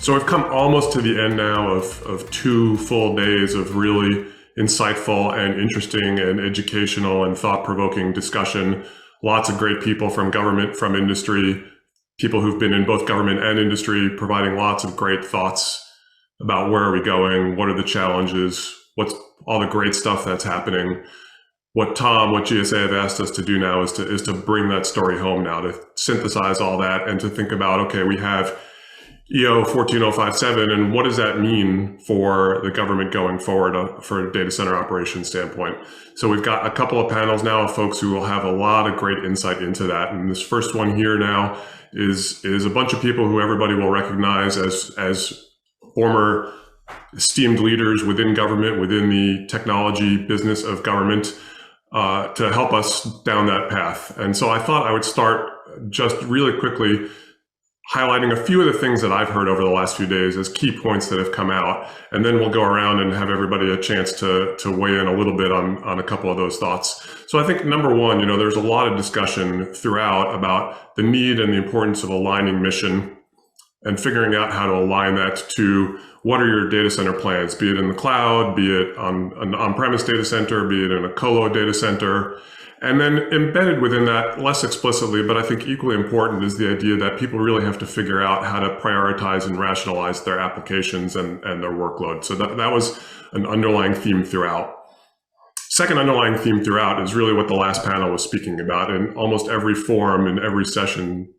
So we've come almost to the end now of 2 full days of really insightful and interesting and educational and thought-provoking discussion. Lots of great people from government, from industry, people who've been in both government and industry, providing lots of great thoughts about where are we going, what are the challenges, what's all the great stuff that's happening. What GSA have asked us to do now is to bring that story home now, to synthesize all that and to think about, okay, we have EO 14057, and what does that mean for the government going forward for a data center operations standpoint? So we've got a couple of panels now of folks who will have a lot of great insight into that. And this first one here now is a bunch of people who everybody will recognize as former esteemed leaders within government, within the technology business of government, to help us down that path. And so I thought I would start just really quickly highlighting a few of the things that I've heard over the last few days as key points that have come out. And then we'll go around and have everybody a chance to weigh in a little bit on a couple of those thoughts. So I think number one, there's a lot of discussion throughout about the need and the importance of aligning mission and figuring out how to align that to what are your data center plans, be it in the cloud, be it on an on-premise data center, be it in a colo data center. And then embedded within that, less explicitly, but I think equally important, is the idea that people really have to figure out how to prioritize and rationalize their applications and their workload. So that was an underlying theme throughout. Second underlying theme throughout is really what the last panel was speaking about. In almost every forum, in every session,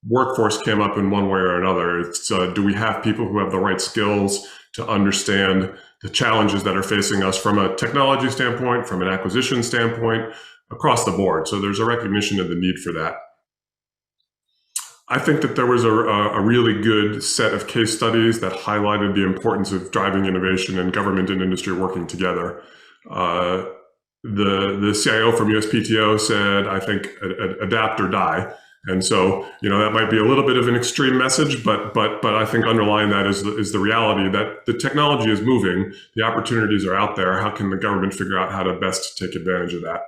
workforce came up in one way or another. It's do we have people who have the right skills to understand the challenges that are facing us from a technology standpoint, from an acquisition standpoint, across the board. So there's a recognition of the need for that. I think that there was a really good set of case studies that highlighted the importance of driving innovation and government and industry working together. The CIO from USPTO said, I think, adapt or die. And so, that might be a little bit of an extreme message, but I think underlying that is the reality that the technology is moving, the opportunities are out there. How can the government figure out how to best take advantage of that?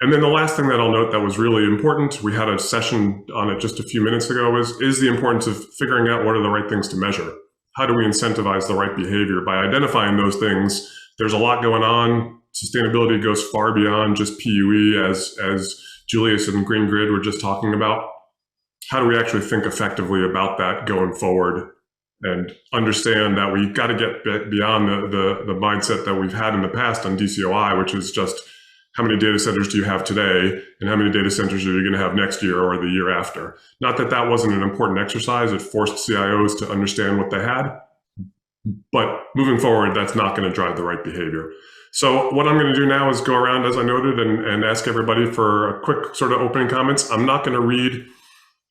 And then the last thing that I'll note that was really important, we had a session on it just a few minutes ago, is the importance of figuring out what are the right things to measure. How do we incentivize the right behavior? By identifying those things, there's a lot going on. Sustainability goes far beyond just PUE, as Julius and Green Grid were just talking about. How do we actually think effectively about that going forward and understand that we've got to get beyond the mindset that we've had in the past on DCOI, which is just how many data centers do you have today and how many data centers are you going to have next year or the year after? Not that that wasn't an important exercise. It forced CIOs to understand what they had. But moving forward, that's not going to drive the right behavior. So what I'm going to do now is go around, as I noted, and ask everybody for a quick sort of opening comments. I'm not going to read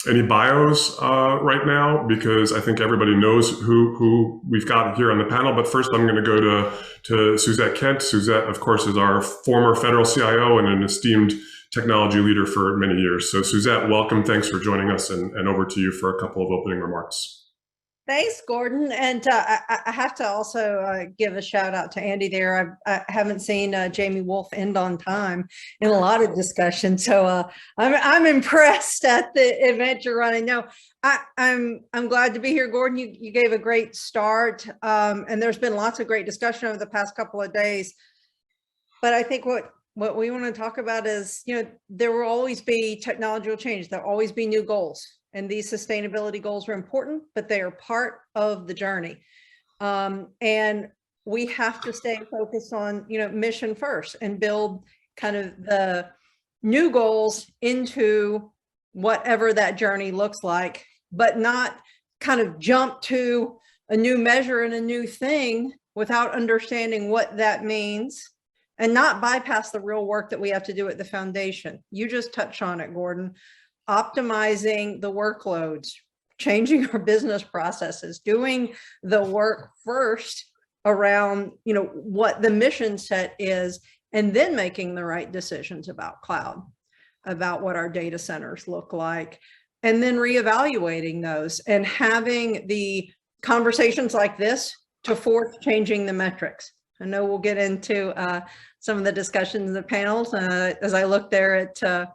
any bios right now because I think everybody knows who we've got here on the panel. But first, I'm going to go to Suzette Kent. Suzette, of course, is our former federal CIO and an esteemed technology leader for many years. So Suzette, welcome. Thanks for joining us, and over to you for a couple of opening remarks. Thanks, Gordon. And I have to also give a shout out to Andy there. I haven't seen Jamie Wolf end on time in a lot of discussion. So I'm impressed at the event you're running. No, I'm glad to be here, Gordon. You gave a great start. And there's been lots of great discussion over the past couple of days. But I think what we want to talk about is, there will always be technological change. There'll always be new goals. And these sustainability goals are important, but they are part of the journey. And we have to stay focused on, mission first and build kind of the new goals into whatever that journey looks like, but not kind of jump to a new measure and a new thing without understanding what that means and not bypass the real work that we have to do at the foundation. You just touched on it, Gordon. Optimizing the workloads, changing our business processes, doing the work first around, what the mission set is, and then making the right decisions about cloud, about what our data centers look like, and then reevaluating those and having the conversations like this to force changing the metrics. I know we'll get into some of the discussions in the panels as I look there at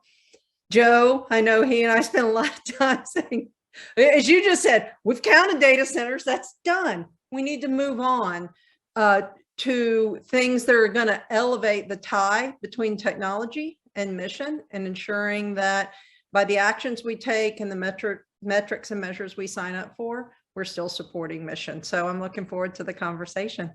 Joe. I know he and I spent a lot of time saying, As you just said, we've counted data centers, that's done. We need to move on to things that are going to elevate the tie between technology and mission, and ensuring that by the actions we take and the metrics and measures we sign up for, we're still supporting mission. So I'm looking forward to the conversation.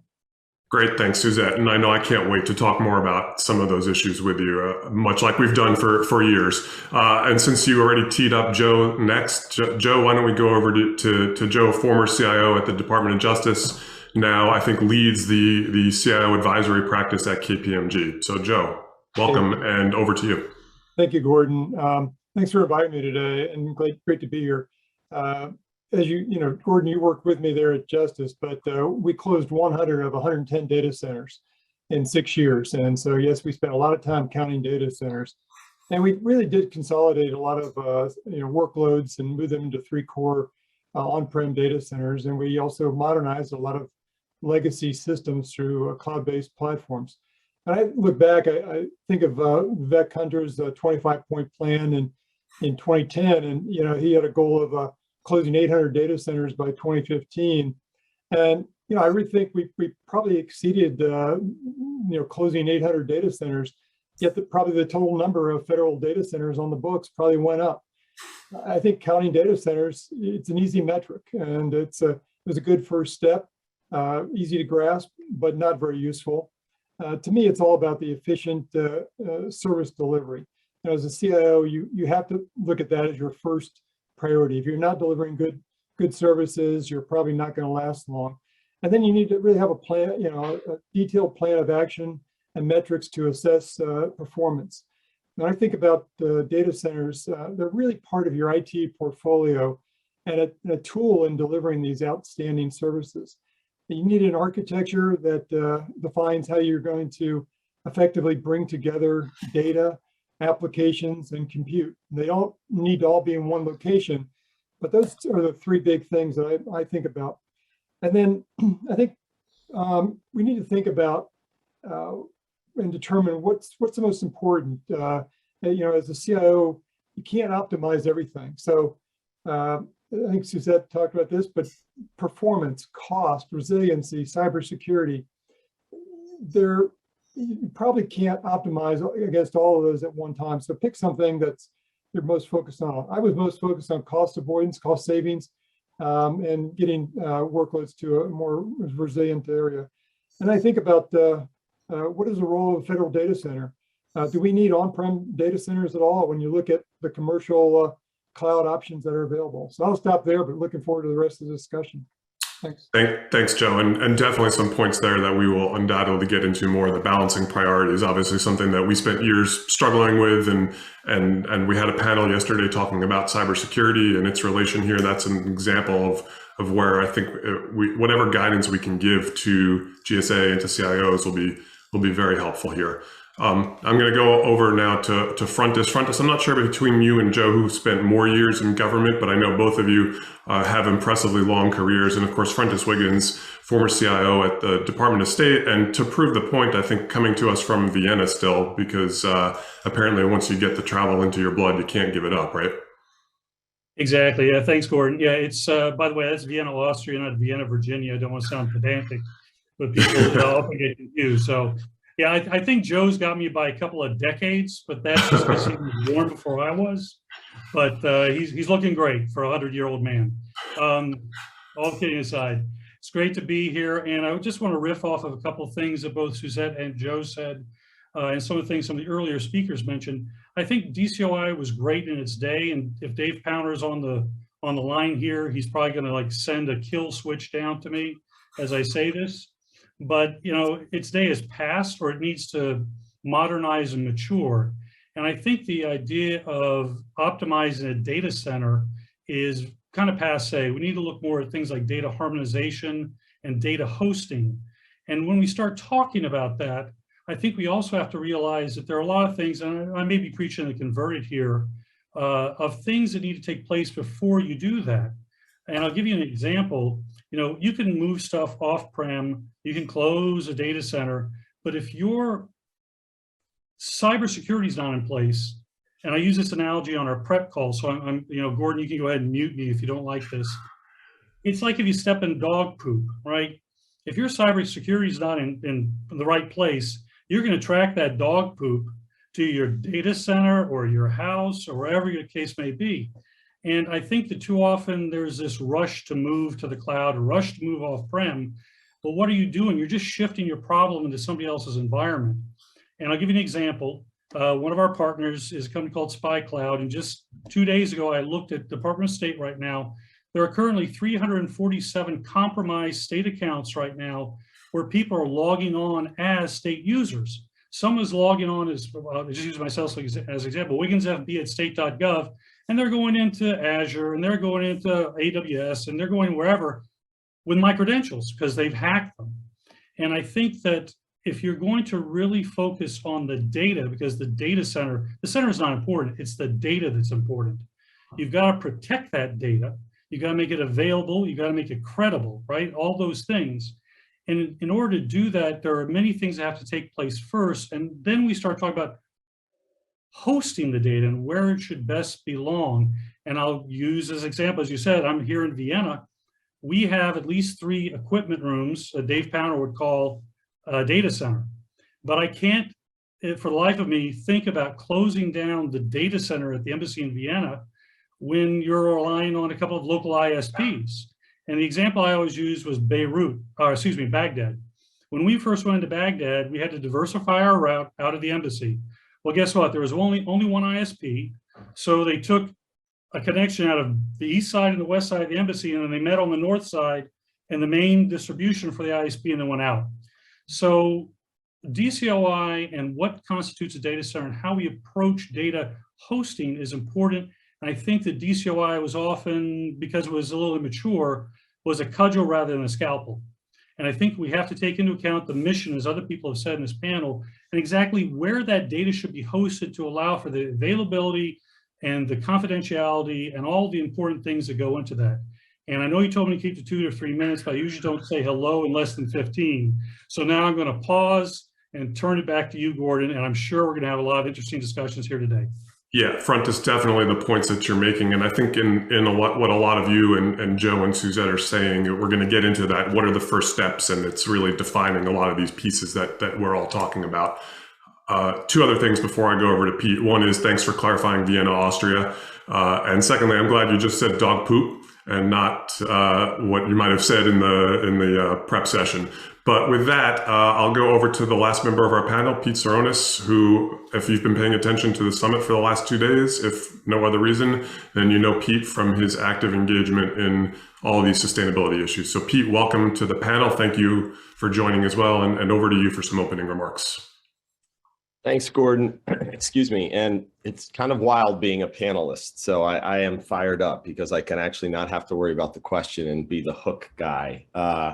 Great, thanks, Suzette. And I know I can't wait to talk more about some of those issues with you, much like we've done for years. And since you already teed up Joe next, Joe, why don't we go over to Joe, former CIO at the Department of Justice, now I think leads the CIO advisory practice at KPMG. So Joe, welcome, and over to you. Thank you, Gordon. Thanks for inviting me today, and great to be here. As you know, Gordon, you worked with me there at Justice, but we closed 100 of 110 data centers in 6 years. And so, yes, we spent a lot of time counting data centers, and we really did consolidate a lot of workloads and move them into 3 core on-prem data centers. And we also modernized a lot of legacy systems through cloud-based platforms. And I look back, I think of Vivek Hunter's 25-point plan in 2010, and he had a goal of closing 800 data centers by 2015. And I really think we probably exceeded closing 800 data centers, yet probably the total number of federal data centers on the books probably went up. I think counting data centers, it's an easy metric, and it was a good first step, easy to grasp, but not very useful. To me, it's all about the efficient service delivery. As a CIO, you have to look at that as your first priority. If you're not delivering good services, you're probably not going to last long. And then you need to really have a plan, a detailed plan of action and metrics to assess performance. When I think about the data centers, they're really part of your IT portfolio and a tool in delivering these outstanding services. You need an architecture that defines how you're going to effectively bring together data, applications, and compute. They don't need to all be in one location, but those are the 3 big things that I think about. And then I think we need to think about and determine what's the most important. As a CIO, you can't optimize everything. So I think Suzette talked about this, but performance, cost, resiliency, cybersecurity, you probably can't optimize against all of those at one time. So pick something that's you're most focused on. I was most focused on cost avoidance, cost savings, and getting workloads to a more resilient area. And I think about what is the role of a federal data center? Do we need on-prem data centers at all when you look at the commercial cloud options that are available? So I'll stop there, but looking forward to the rest of the discussion. Thanks. Thanks, Joe. And definitely some points there that we will undoubtedly get into more. The balancing priorities, obviously something that we spent years struggling with. And we had a panel yesterday talking about cybersecurity and its relation here. That's an example of where I think whatever guidance we can give to GSA and to CIOs will be very helpful here. I'm going to go over now to Frontis. Frontis, I'm not sure between you and Joe who spent more years in government, but I know both of you have impressively long careers. And of course, Frontis Wiggins, former CIO at the Department of State. And to prove the point, I think coming to us from Vienna still, because apparently once you get the travel into your blood, you can't give it up, right? Exactly. Yeah, thanks, Gordon. Yeah, it's, by the way, that's Vienna, Austria, not Vienna, Virginia. I don't want to sound pedantic, but people often get confused. So yeah, I think Joe's got me by a couple of decades, but that's just because he was born before I was. But he's looking great for a 100-year-old man. All kidding aside, it's great to be here. And I just want to riff off of a couple of things that both Suzette and Joe said, and some of the things some of the earlier speakers mentioned. I think DCOI was great in its day. And if Dave Pounder's on the line here, he's probably going to send a kill switch down to me as I say this. But its day has passed, or it needs to modernize and mature. And I think the idea of optimizing a data center is kind of passé. We need to look more at things like data harmonization and data hosting. And when we start talking about that, I think we also have to realize that there are a lot of things, and I may be preaching the converted here, of things that need to take place before you do that. And I'll give you an example. You can move stuff off-prem, you can close a data center, but if your cybersecurity is not in place And I use this analogy on our prep call. So Gordon, you can go ahead and mute me if you don't like this. It's like if you step in dog poop, right? If your cybersecurity is not in the right place, you're going to track that dog poop to your data center or your house or wherever your case may be. And I think that too often there's this rush to move to the cloud, a rush to move off-prem. But what are you doing? You're just shifting your problem into somebody else's environment. And I'll give you an example. One of our partners is a company called Spy Cloud. And just 2 days ago, I looked at Department of State right now. There are currently 347 compromised state accounts right now where people are logging on as state users. Someone's logging on as, just use myself as example, Wiggins FB at state.gov, and they're going into Azure, and they're going into AWS, and they're going wherever with my credentials because they've hacked them. And I think that if you're going to really focus on the data, because the center is not important, it's the data that's important. You've got to protect that data. You got to make it available. You got to make it credible, right? All those things. And in order to do that, there are many things that have to take place first. And then we start talking about hosting the data and where it should best belong. And I'll use as example, as you said, I'm here in Vienna. We have at least 3 equipment rooms, Dave Powner would call a data center. But I can't, for the life of me, think about closing down the data center at the embassy in Vienna when you're relying on a couple of local ISPs. And the example I always use was Baghdad. When we first went into Baghdad, we had to diversify our route out of the embassy. Well, guess what? There was only one ISP. So they took a connection out of the east side and the west side of the embassy, and then they met on the north side and the main distribution for the ISP, and then went out. So DCOI and what constitutes a data center and how we approach data hosting is important. And I think that DCOI was often, because it was a little immature, was a cudgel rather than a scalpel. And I think we have to take into account the mission, as other people have said in this panel, and exactly where that data should be hosted to allow for the availability and the confidentiality and all the important things that go into that. And I know you told me to keep to 2 to 3 minutes, but I usually don't say hello in less than 15. So now I'm going to pause and turn it back to you, Gordon, and I'm sure we're going to have a lot of interesting discussions here today. Yeah, Frontis, definitely the points that you're making. And I think what a lot of you and Joe and Suzette are saying, we're going to get into that. What are the first steps? And it's really defining a lot of these pieces that we're all talking about. 2 other things before I go over to Pete. One is thanks for clarifying Vienna, Austria. And secondly, I'm glad you just said dog poop and not what you might have said in the prep session. But with that, I'll go over to the last member of our panel, Pete Tseronis, who, if you've been paying attention to the summit for the last 2 days, if no other reason, then you know Pete from his active engagement in all of these sustainability issues. So Pete, welcome to the panel. Thank you for joining as well. And over to you for some opening remarks. Thanks, Gordon. Excuse me. And it's kind of wild being a panelist. So I am fired up because I can actually not have to worry about the question and be the hook guy,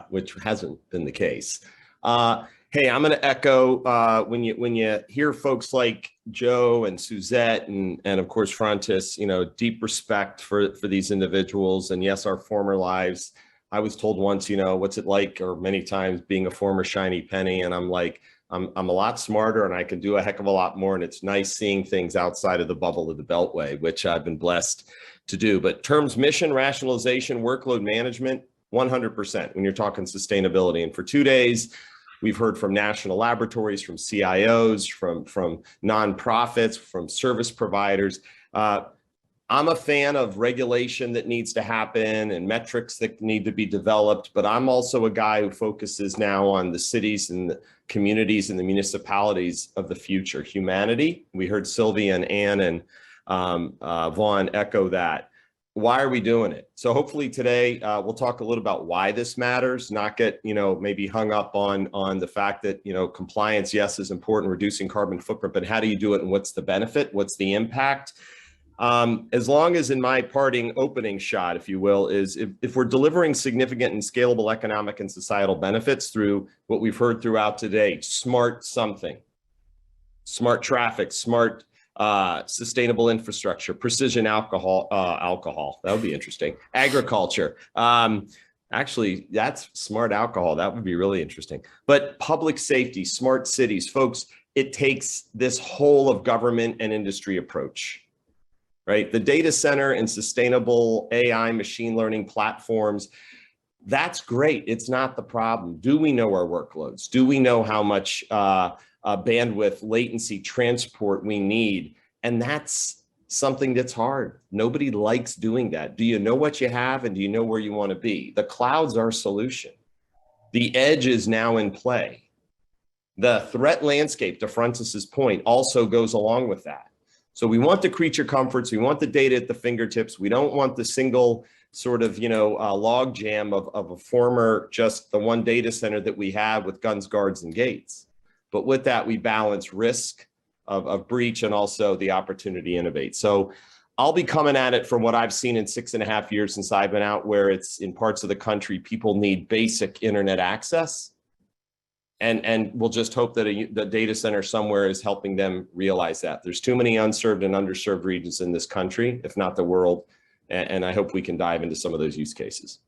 which hasn't been the case. Hey, I'm going to echo when you hear folks like Joe and Suzette and of course Frontis, deep respect for these individuals. And yes, our former lives. I was told once, what's it like, or many times, being a former shiny penny, and I'm like, I'm a lot smarter and I can do a heck of a lot more. And it's nice seeing things outside of the bubble of the Beltway, which I've been blessed to do. But terms, mission, rationalization, workload management, 100% when you're talking sustainability. And for 2 days, we've heard from national laboratories, from CIOs, from nonprofits, from service providers. I'm a fan of regulation that needs to happen and metrics that need to be developed, but I'm also a guy who focuses now on the cities and the communities and the municipalities of the future. Humanity, we heard Sylvia and Ann and Vaughn echo that. Why are we doing it? So hopefully today we'll talk a little about why this matters, not get, maybe hung up on the fact that, compliance, yes, is important, reducing carbon footprint, but how do you do it and what's the benefit? What's the impact? As long as in my parting opening shot, if you will, is if we're delivering significant and scalable economic and societal benefits through what we've heard throughout today, smart something, smart traffic, smart sustainable infrastructure, precision alcohol, that would be interesting, agriculture. Actually, that's smart alcohol. That would be really interesting. But public safety, smart cities, folks, it takes this whole of government and industry approach, right? The data center and sustainable AI machine learning platforms, that's great. It's not the problem. Do we know our workloads? Do we know how much bandwidth, latency, transport we need? And that's something that's hard. Nobody likes doing that. Do you know what you have and do you know where you want to be? The cloud's our solution. The edge is now in play. The threat landscape, to Frontis's point, also goes along with that. So we want the creature comforts. We want the data at the fingertips. We don't want the single sort of, log jam of a former, just the one data center that we have with guns, guards, and gates. But with that, we balance risk of breach and also the opportunity to innovate. So I'll be coming at it from what I've seen in 6.5 years since I've been out, where it's in parts of the country, people need basic internet access. And we'll just hope that the data center somewhere is helping them realize that. There's too many unserved and underserved regions in this country, if not the world. And I hope we can dive into some of those use cases.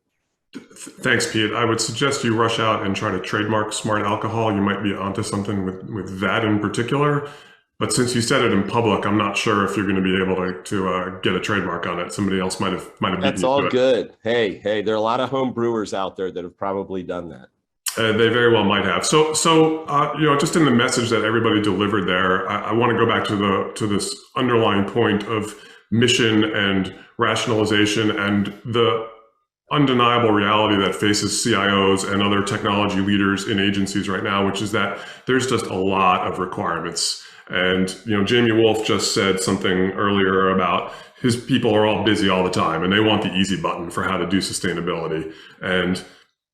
Thanks, Pete. I would suggest you rush out and try to trademark smart alcohol. You might be onto something with that in particular. But since you said it in public, I'm not sure if you're going to be able to get a trademark on it. Somebody else might have beaten you to it. That's all good. Hey, there are a lot of home brewers out there that have probably done that. They very well might have. So just in the message that everybody delivered there, I want to go back to this underlying point of mission and rationalization and the undeniable reality that faces CIOs and other technology leaders in agencies right now, which is that there's just a lot of requirements. And Jamie Wolf just said something earlier about his people are all busy all the time and they want the easy button for how to do sustainability. And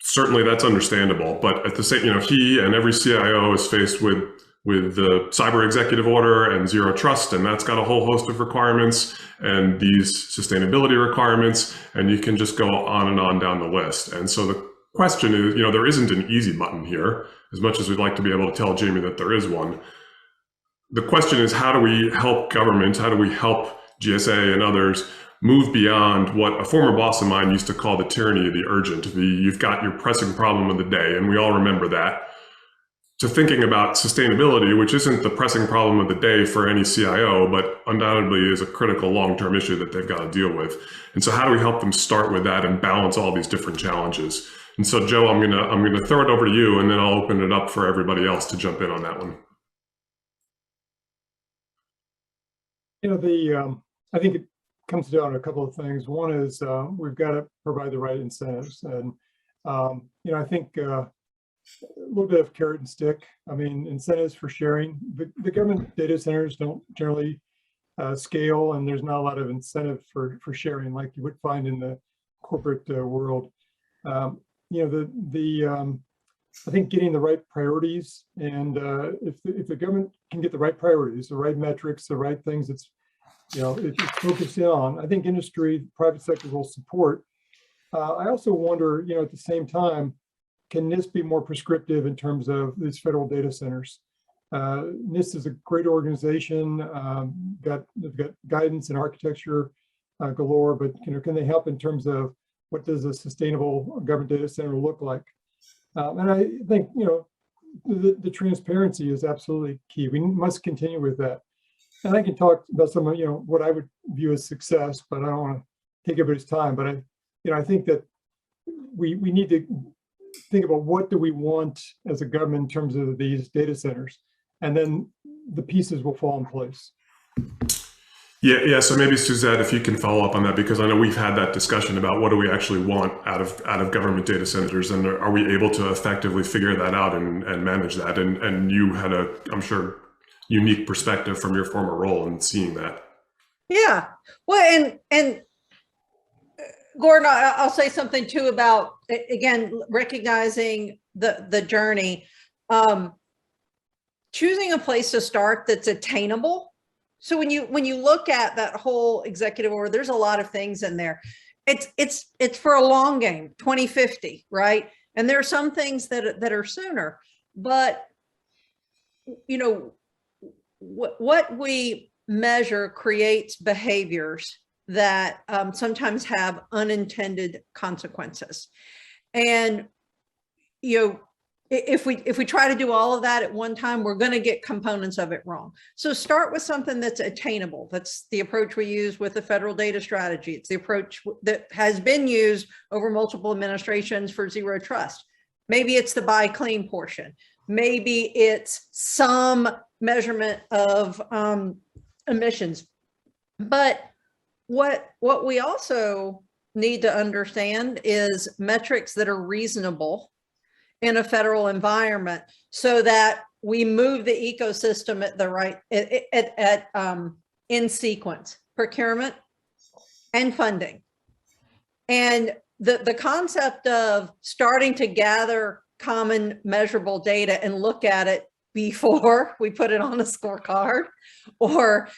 certainly that's understandable, but at the same, he and every CIO is faced with the cyber executive order and zero trust, and that's got a whole host of requirements and these sustainability requirements, and you can just go on and on down the list. And so the question is, there isn't an easy button here, as much as we'd like to be able to tell Jamie that there is one. The question is, how do we help government? How do we help GSA and others move beyond what a former boss of mine used to call the tyranny of the urgent? You've got your pressing problem of the day, and we all remember that, to thinking about sustainability, which isn't the pressing problem of the day for any CIO, but undoubtedly is a critical long-term issue that they've got to deal with. And so how do we help them start with that and balance all these different challenges? And so Joe, I'm gonna throw it over to you, and then I'll open it up for everybody else to jump in on that one. I think it comes down to a couple of things. One is we've got to provide the right incentives, and I think a little bit of carrot and stick. I mean, incentives for sharing. The government data centers don't generally scale, and there's not a lot of incentive for sharing like you would find in the corporate world. I think getting the right priorities, and if the government can get the right priorities, the right metrics, the right things it's focusing on, I think industry, private sector will support. I also wonder, at the same time, can NIST be more prescriptive in terms of these federal data centers? NIST is a great organization, they've got guidance and architecture galore, but can they help in terms of what does a sustainable government data center look like? And I think the transparency is absolutely key. We must continue with that. And I can talk about some of what I would view as success, but I don't want to take everybody's time. But I think that we need to think about what do we want as a government in terms of these data centers, and then the pieces will fall in place. Yeah. So maybe Suzette, if you can follow up on that, because I know we've had that discussion about what do we actually want out of government data centers, and are we able to effectively figure that out and manage that? And you had I'm sure, unique perspective from your former role in seeing that. Yeah. Well, and Gordon, I'll say something too about, again, recognizing the journey, choosing a place to start that's attainable. So when you look at that whole executive order, there's a lot of things in there. It's for a long game, 2050, right? And there are some things that are sooner, but what we measure creates behaviors that sometimes have unintended consequences. And if we try to do all of that at one time, we're going to get components of it wrong. So start with something that's attainable. That's the approach we use with the federal data strategy. It's the approach that has been used over multiple administrations for zero trust. Maybe it's the buy clean portion. Maybe it's some measurement of emissions. But what we also need to understand is metrics that are reasonable in a federal environment, so that we move the ecosystem at the right in sequence: procurement and funding. And the concept of starting to gather common measurable data and look at it before we put it on a scorecard, or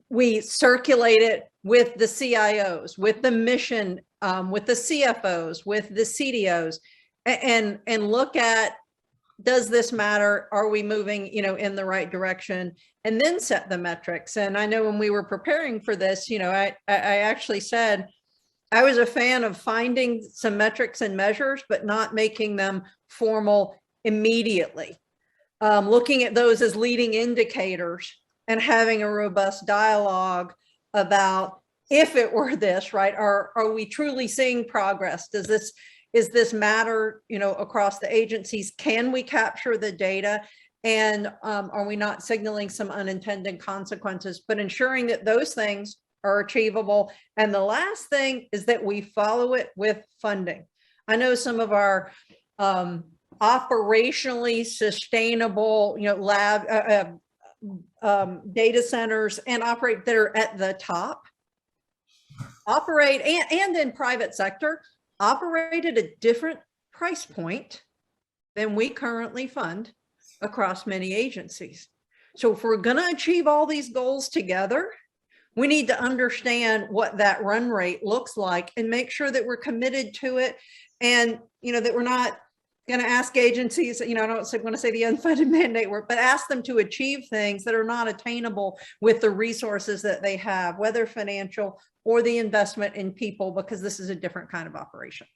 we circulate it with the CIOs, with the mission, with the CFOs, with the CDOs, and look at, does this matter? Are we moving, in the right direction? And then set the metrics. And I know when we were preparing for this, I actually said I was a fan of finding some metrics and measures, but not making them formal immediately. Looking at those as leading indicators and having a robust dialogue about, if it were this, right? Are we truly seeing progress? Is this matter, across the agencies? Can we capture the data? And are we not signaling some unintended consequences? But ensuring that those things are achievable. And the last thing is that we follow it with funding. I know some of our operationally sustainable, lab data centers and operate that are at the top, operate and in private sector, operate at a different price point than we currently fund across many agencies. So if we're going to achieve all these goals together, we need to understand what that run rate looks like and make sure that we're committed to it, and that we're not going to ask agencies, I don't want to say the unfunded mandate work, but ask them to achieve things that are not attainable with the resources that they have, whether financial or the investment in people, because this is a different kind of operation.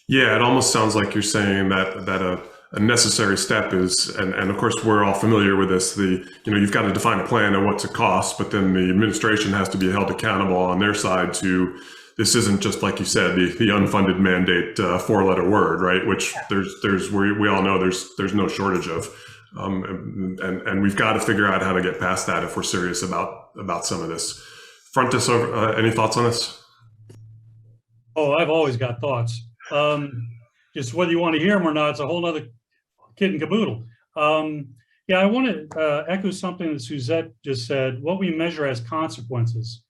Yeah, it almost sounds like you're saying that a necessary step is, and of course we're all familiar with this, you've got to define a plan and what's it costs, but then the administration has to be held accountable on their side to, this isn't just like you said, the unfunded mandate 4-letter word, right? Which we all know there's no shortage of, and we've got to figure out how to get past that if we're serious about some of this. Frontis, any thoughts on this? Oh, I've always got thoughts. Just whether you want to hear them or not, it's a whole other kit and caboodle. Yeah, I want to echo something that Suzette just said, what we measure as consequences.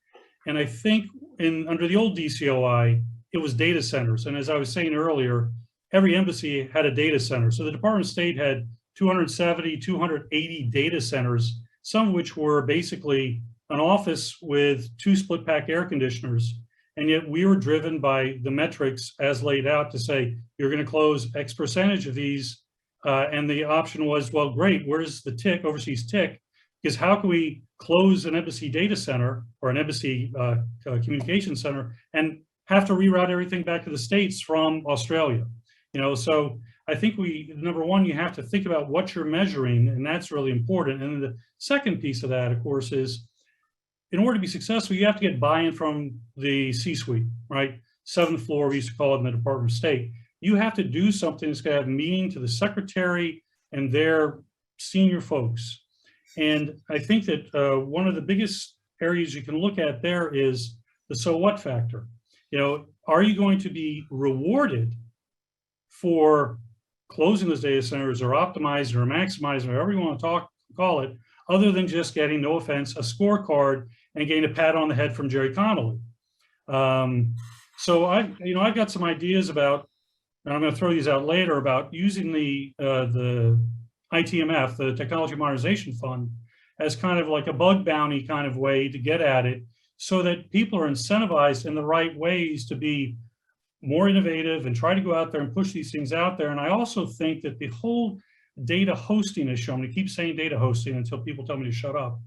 And I think under the old DCOI, it was data centers. And as I was saying earlier, every embassy had a data center. So the Department of State had 270, 280 data centers, some of which were basically an office with 2 split pack air conditioners. And yet we were driven by the metrics as laid out to say, you're going to close X percentage of these. And the option was, well, great, where's the TIC, overseas TIC? Because how can we close an embassy data center or an embassy communication center and have to reroute everything back to the States from Australia? So I think number one, you have to think about what you're measuring, and that's really important. And the second piece of that, of course, is in order to be successful, you have to get buy-in from the C-suite, right? 7th floor, we used to call it in the Department of State. You have to do something that's going to have meaning to the secretary and their senior folks. And I think that one of the biggest areas you can look at there is the so what factor. Are you going to be rewarded for closing those data centers or optimizing or maximizing, or however you want to call it, other than just getting, no offense, a scorecard and getting a pat on the head from Jerry Connolly? So I've got some ideas about, and I'm going to throw these out later, about using the ITMF, the Technology Modernization Fund, as kind of like a bug bounty kind of way to get at it, so that people are incentivized in the right ways to be more innovative and try to go out there and push these things out there. And I also think that the whole data hosting issue, I'm going to keep saying data hosting until people tell me to shut up,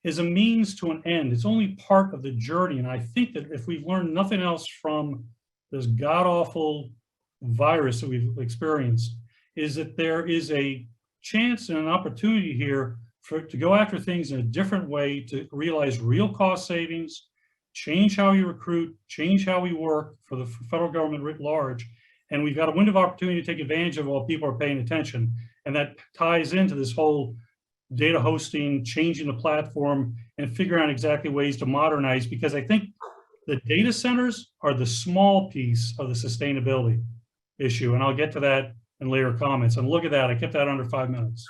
is a means to an end. It's only part of the journey. And I think that if we've learned nothing else from this god-awful virus that we've experienced, is that there is a chance and an opportunity here to go after things in a different way, to realize real cost savings, change how we recruit, change how we work for the federal government writ large. And we've got a window of opportunity to take advantage of while people are paying attention. And that ties into this whole data hosting, changing the platform, and figuring out exactly ways to modernize, because I think the data centers are the small piece of the sustainability issue. And I'll get to that in later comments. And look at that, I kept that under 5 minutes.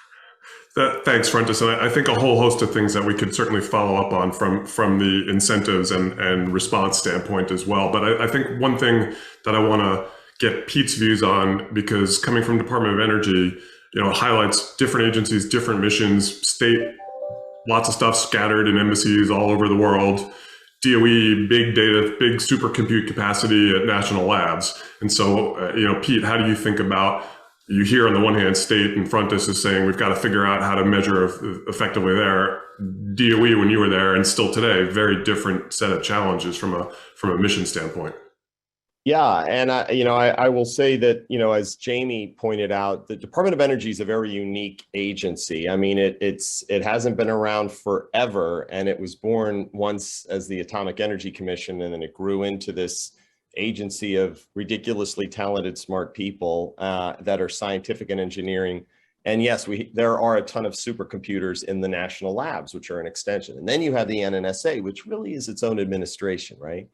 Thanks, Frontis. And I think a whole host of things that we could certainly follow up on from the incentives and response standpoint as well. But I think one thing that I want to get Pete's views on, because coming from Department of Energy, it highlights different agencies, different missions, state, lots of stuff scattered in embassies all over the world. DOE, big data, big supercompute capacity at national labs. And so, Pete, how do you think about, you hear on the one hand, state and Frontis is saying we've got to figure out how to measure effectively there. DOE, when you were there, and still today, very different set of challenges from a mission standpoint. Yeah, and I will say that, as Jamie pointed out, the Department of Energy is a very unique agency. I mean, it hasn't been around forever, and it was born once as the Atomic Energy Commission, and then it grew into this agency of ridiculously talented, smart people that are scientific and engineering. And yes, there are a ton of supercomputers in the national labs, which are an extension. And then you have the NNSA, which really is its own administration, right?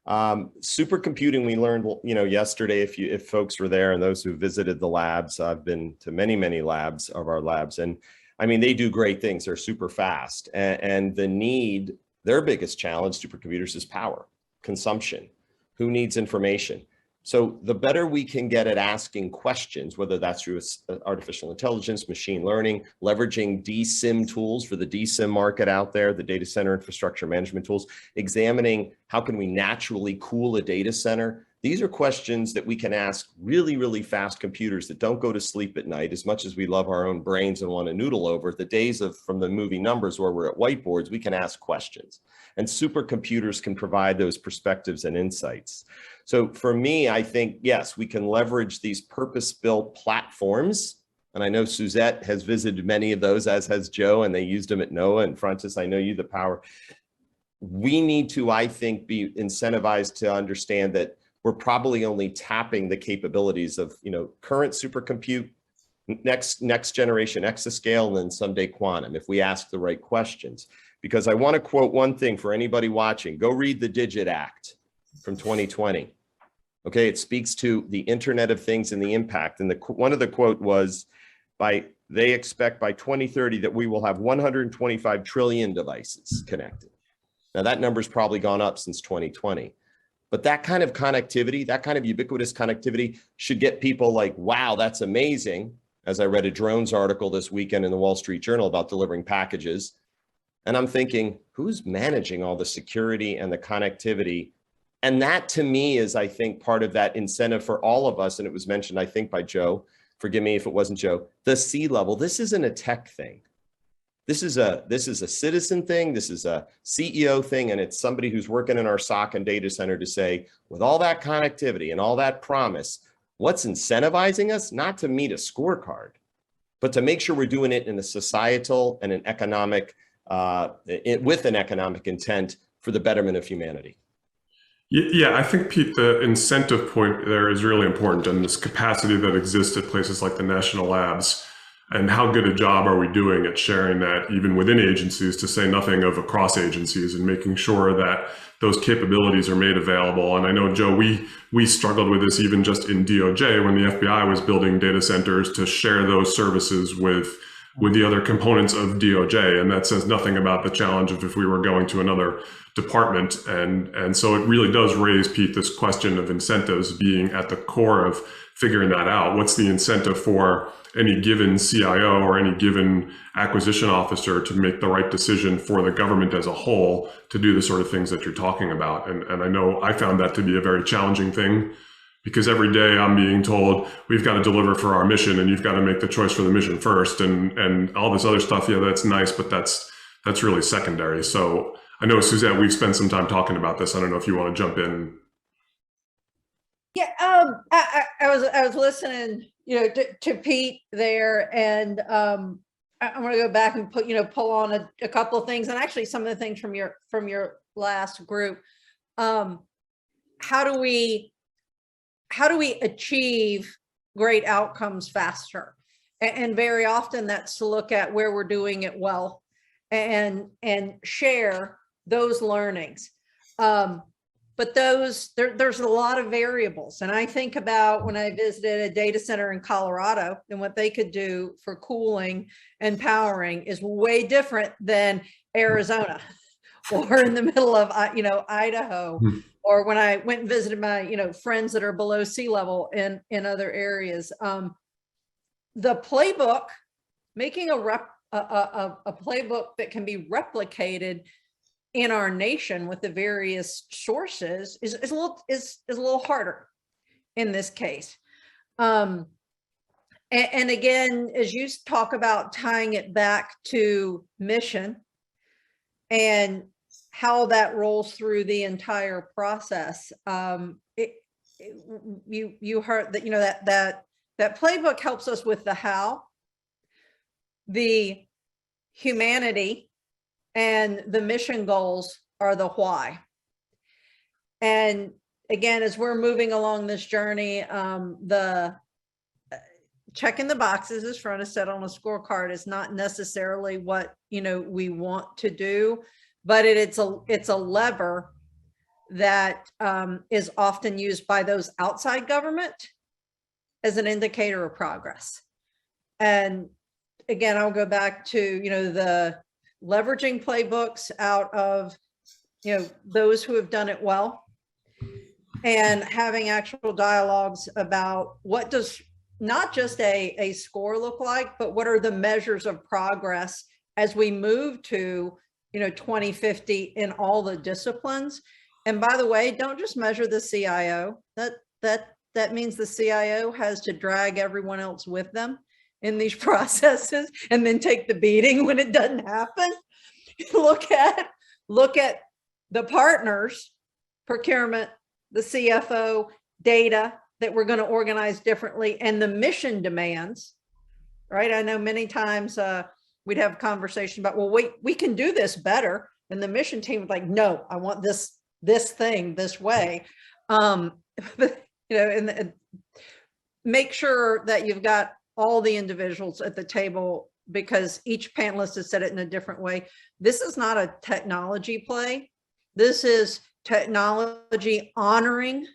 Supercomputing, we learned, yesterday, if folks were there and those who visited the labs, I've been to many, many labs of our labs. And I mean, they do great things. They're super fast. And their biggest challenge, supercomputers, is power, consumption. Who needs information? So the better we can get at asking questions, whether that's through artificial intelligence, machine learning, leveraging DSIM tools for the DSIM market out there, the data center infrastructure management tools, examining how can we naturally cool a data center. These are questions that we can ask really, really fast computers that don't go to sleep at night. As much as we love our own brains and want to noodle over, the days from the movie Numbers where we're at whiteboards, we can ask questions. And supercomputers can provide those perspectives and insights. So for me, I think, yes, we can leverage these purpose-built platforms. And I know Suzette has visited many of those, as has Joe, and they used them at NOAA. And Frontis, I know you, the power. We need to, I think, be incentivized to understand that we're probably only tapping the capabilities of, current supercompute, next generation exascale, and then someday quantum, if we ask the right questions. Because I want to quote one thing for anybody watching. Go read the Digit Act from 2020. Okay, it speaks to the Internet of Things and the impact. And one of the quote was, they expect by 2030 that we will have 125 trillion devices connected. Now that number's probably gone up since 2020. But that kind of connectivity, that kind of ubiquitous connectivity should get people like, wow, that's amazing. As I read a drones article this weekend in the Wall Street Journal about delivering packages. And I'm thinking, who's managing all the security and the connectivity? And that to me is, I think, part of that incentive for all of us. And it was mentioned, I think, by Joe, forgive me if it wasn't Joe, the C-level. This isn't a tech thing. This is a citizen thing. This is a CEO thing. And it's somebody who's working in our SOC and data center to say, with all that connectivity and all that promise, what's incentivizing us? Not to meet a scorecard, but to make sure we're doing it in a societal and an economic, with an economic intent for the betterment of humanity. Yeah, I think, Pete, the incentive point there is really important, and this capacity that exists at places like the national labs. And how good a job are we doing at sharing that even within agencies, to say nothing of across agencies, and making sure that those capabilities are made available. And I know, Joe, we struggled with this even just in DOJ when the FBI was building data centers to share those services with the other components of DOJ. And that says nothing about the challenge of if we were going to another department. And so it really does raise, Pete, this question of incentives being at the core of figuring that out. What's the incentive for any given CIO or any given acquisition officer to make the right decision for the government as a whole to do the sort of things that you're talking about? And I know I found that to be a very challenging thing, because every day I'm being told we've got to deliver for our mission and you've got to make the choice for the mission first, and all this other stuff. Yeah, that's nice, but that's really secondary. So I know, Suzette, we've spent some time talking about this. I don't know if you want to jump in. Yeah, I was listening, to Pete there, and I'm going to go back and pull on a couple of things, and actually some of the things from your last group. How do we achieve great outcomes faster? And very often that's to look at where we're doing it well and share those learnings. But there's a lot of variables. And I think about when I visited a data center in Colorado, and what they could do for cooling and powering is way different than Arizona or in the middle of, Idaho, or when I went and visited my, friends that are below sea level in other areas. The playbook, making a playbook that can be replicated in our nation with the various sources is a little harder in this case. And again, as you talk about tying it back to mission and how that rolls through the entire process, you heard that, that playbook helps us with the how, the humanity, and the mission goals are the why. And again, as we're moving along this journey, the checking the boxes, as Frontis said, on a scorecard is not necessarily what we want to do, but it's a lever that is often used by those outside government as an indicator of progress. And again, I'll go back to the leveraging playbooks out of those who have done it well, and having actual dialogues about what does not just a score look like, but what are the measures of progress as we move to 2050 in all the disciplines. And by the way, don't just measure the CIO. That means the CIO has to drag everyone else with them in these processes and then take the beating when it doesn't happen. Look at the partners, procurement, the CFO, data that we're going to organize differently, and the mission demands, right? I know many times we'd have a conversation about, well, wait, we can do this better. And the mission team was like, no, I want this thing this way. And make sure that you've got all the individuals at the table, because each panelist has said it in a different way. This is not a technology play. This is technology honoring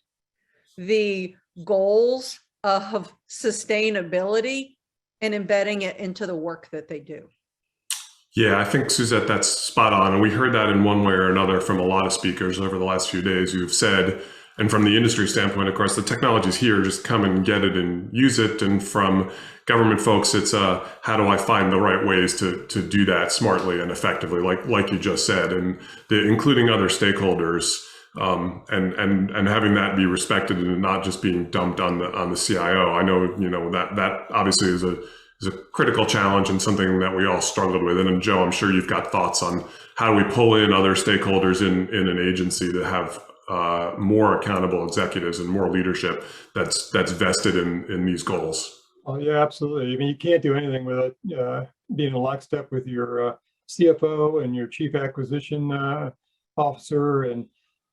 the goals of sustainability and embedding it into the work that they do. Yeah, I think, Suzette, that's spot on. And we heard that in one way or another from a lot of speakers over the last few days who've said, and from the industry standpoint, of course, the technology's here, just come and get it and use it. And from government folks, it's how do I find the right ways to do that smartly and effectively, like you just said, and including other stakeholders, and having that be respected and not just being dumped on the CIO. I know, that obviously is a critical challenge and something that we all struggled with. And Joe, I'm sure you've got thoughts on how we pull in other stakeholders in an agency to have more accountable executives and more leadership that's vested in these goals. Oh yeah, absolutely. I mean, you can't do anything without being in lockstep with your CFO and your chief acquisition officer, and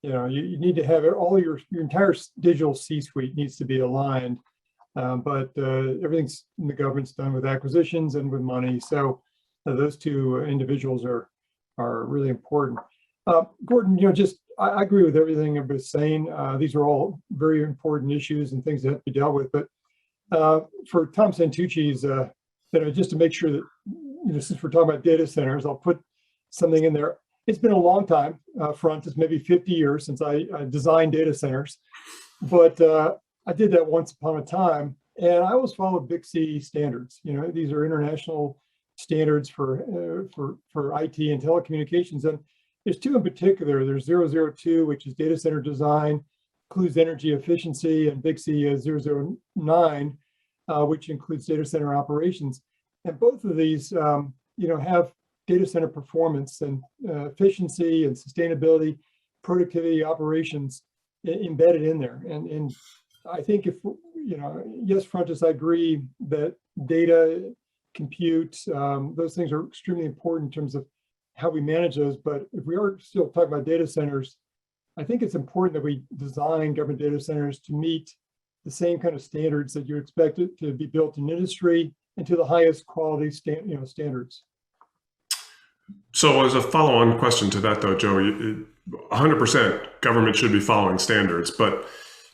you need to have all your entire digital C-suite needs to be aligned. But everything's in the government's done with acquisitions and with money, so those two individuals are really important. Gordon, I agree with everything everybody's saying. These are all very important issues and things that have to be dealt with. But for Tom Santucci's, just to make sure that, since we're talking about data centers, I'll put something in there. It's been a long time, Frontis, maybe 50 years since I designed data centers, but I did that once upon a time, and I always followed Big C standards. These are international standards for IT and telecommunications, and there's two in particular. There's 002, which is data center design, includes energy efficiency, and Big C is 009, which includes data center operations. And both of these, have data center performance and efficiency and sustainability, productivity, operations embedded in there. And I think if, you know, yes, Frontis, I agree that data, compute, those things are extremely important in terms of how we manage those. But if we are still talking about data centers, I think it's important that we design government data centers to meet the same kind of standards that you expect it to be built in industry and to the highest quality standards. So as a follow-on question to that though, Joe, 100% government should be following standards, but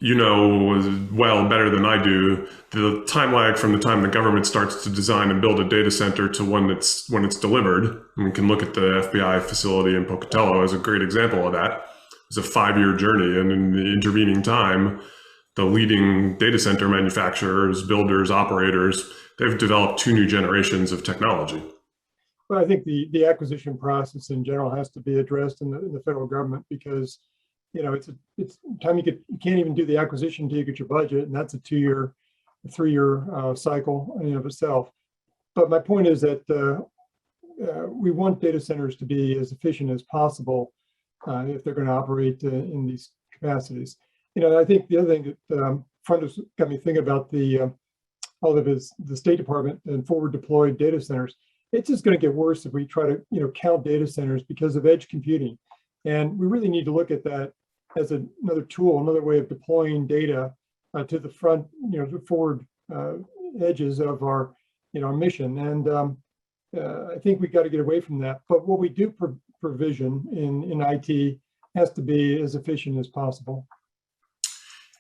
you know as well better than I do the time lag from the time the government starts to design and build a data center to when it's delivered. And we can look at the FBI facility in Pocatello as a great example of that. It's a 5-year journey, and in the intervening time, the leading data center manufacturers, builders, operators, they've developed 2 new generations of technology. But I think the acquisition process in general has to be addressed in the federal government, because you know it's time you can't even do the acquisition until you get your budget, and that's a 2-year, 3-year cycle in and of itself. But my point is that we want data centers to be as efficient as possible if they're going to operate in these capacities. You know, I think the other thing that Frontis got me thinking about all of the State Department and forward deployed data centers. It's just going to get worse if we try to count data centers because of edge computing, and we really need to look at that as another tool, another way of deploying data to the front, the forward edges of our mission. And I think we got to get away from that. But what we do provision in IT has to be as efficient as possible.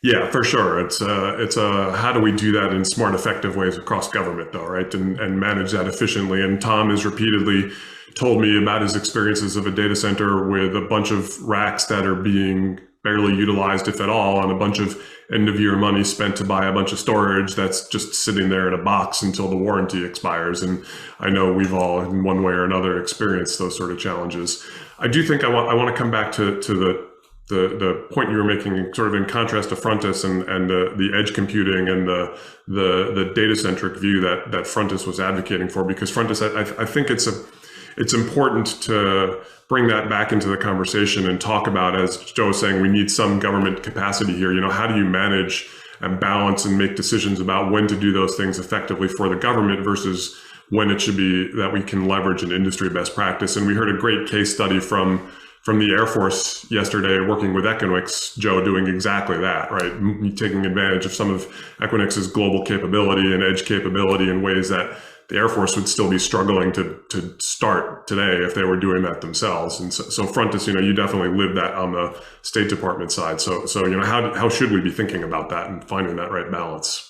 Yeah, for sure. It's how do we do that in smart, effective ways across government, though, right? And manage that efficiently. And Tom has repeatedly told me about his experiences of a data center with a bunch of racks that are being barely utilized, if at all, and a bunch of end-of-year money spent to buy a bunch of storage that's just sitting there in a box until the warranty expires. And I know we've all, in one way or another, experienced those sort of challenges. I do think I want to come back to the point you were making, sort of in contrast to Frontis and the edge computing and the data-centric view that Frontis was advocating for, because Frontis, I think it's important to bring that back into the conversation and talk about, as Joe was saying, we need some government capacity here. How do you manage and balance and make decisions about when to do those things effectively for the government versus when it should be that we can leverage an industry best practice. And we heard a great case study from the Air Force yesterday, working with Equinix, Joe, doing exactly that, right? Taking advantage of some of Equinix's global capability and edge capability in ways that the Air Force would still be struggling to start today if they were doing that themselves. And so Frontis, you definitely live that on the State Department side. So how should we be thinking about that and finding that right balance?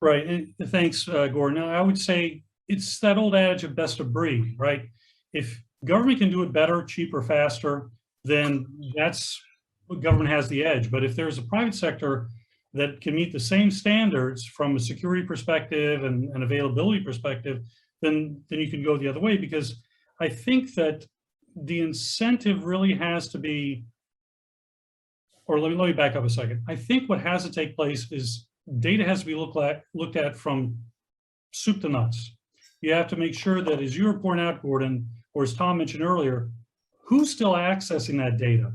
Right. And thanks, Gordon. I would say it's that old adage of best of breed, right? If government can do it better, cheaper, faster, then that's what government has the edge. But if there's a private sector that can meet the same standards from a security perspective and availability perspective, then you can go the other way. Because I think that the incentive really has to be, or let me back up a second. I think what has to take place is data has to be looked at from soup to nuts. You have to make sure that, as you were pointing out, Gordon, or as Tom mentioned earlier, who's still accessing that data?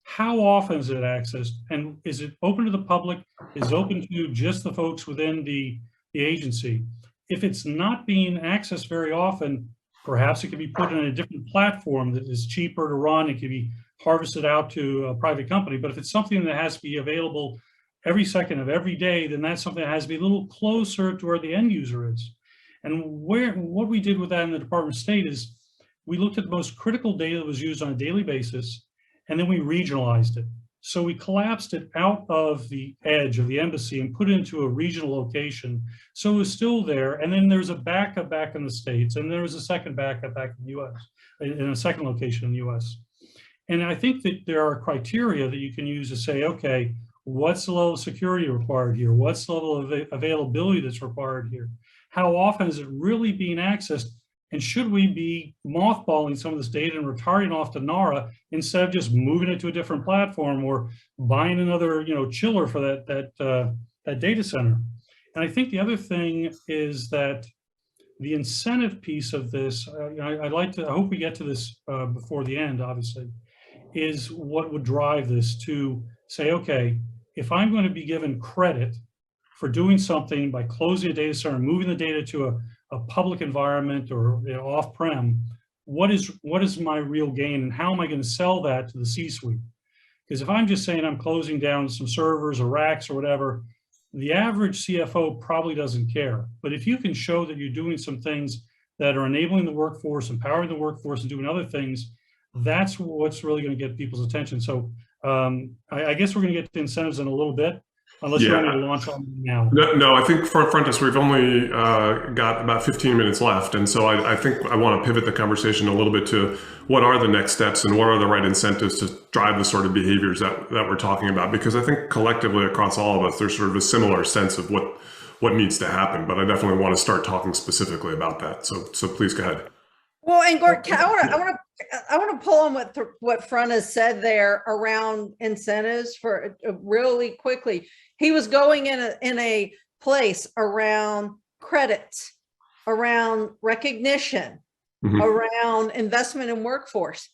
How often is it accessed? And is it open to the public? Is it open to just the folks within the agency? If it's not being accessed very often, perhaps it could be put in a different platform that is cheaper to run. It could be harvested out to a private company. But if it's something that has to be available every second of every day, then that's something that has to be a little closer to where the end user is. And what we did with that in the Department of State is we looked at the most critical data that was used on a daily basis, and then we regionalized it. So we collapsed it out of the edge of the embassy and put it into a regional location. So it was still there. And then there's a backup back in the States, and there was a second backup back in the US, in a second location in the US. And I think that there are criteria that you can use to say, okay, what's the level of security required here? What's the level of availability that's required here? How often is it really being accessed? And should we be mothballing some of this data and retiring off to NARA instead of just moving it to a different platform or buying another, chiller for that data center? And I think the other thing is that the incentive piece of this, I hope we get to this before the end, obviously, is what would drive this to say, okay, if I'm going to be given credit for doing something by closing a data center, moving the data to a public environment or off-prem, what is my real gain, and how am I going to sell that to the C-suite? Because if I'm just saying I'm closing down some servers or racks or whatever, the average CFO probably doesn't care. But if you can show that you're doing some things that are enabling the workforce, empowering the workforce, and doing other things, that's what's really going to get people's attention. So I guess we're going to get to incentives in a little bit, unless you want me to launch on them now. No, I think for Frontis, we've only got about 15 minutes left. And so I think I want to pivot the conversation a little bit to what are the next steps and what are the right incentives to drive the sort of behaviors that we're talking about. Because I think collectively across all of us, there's sort of a similar sense of what needs to happen. But I definitely want to start talking specifically about that. So please go ahead. Well, and Gordon, I want to pull on what Frontis said there around incentives for really quickly. He was going in a place around credits, around recognition, around investment in workforce.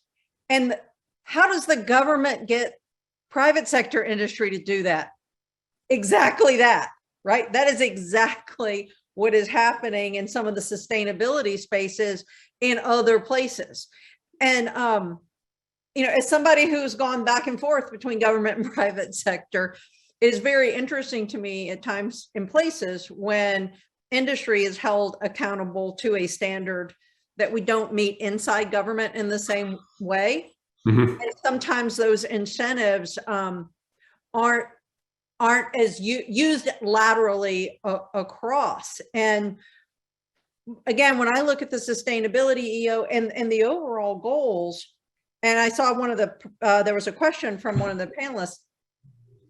And how does the government get private sector industry to do that? Exactly that, right? That is exactly what is happening in some of the sustainability spaces in other places. And, as somebody who's gone back and forth between government and private sector, it is very interesting to me at times in places when industry is held accountable to a standard that we don't meet inside government in the same way. And sometimes those incentives aren't as used laterally across. And again, when I look at the sustainability EO and the overall goals, and I saw there was a question from one of the panelists,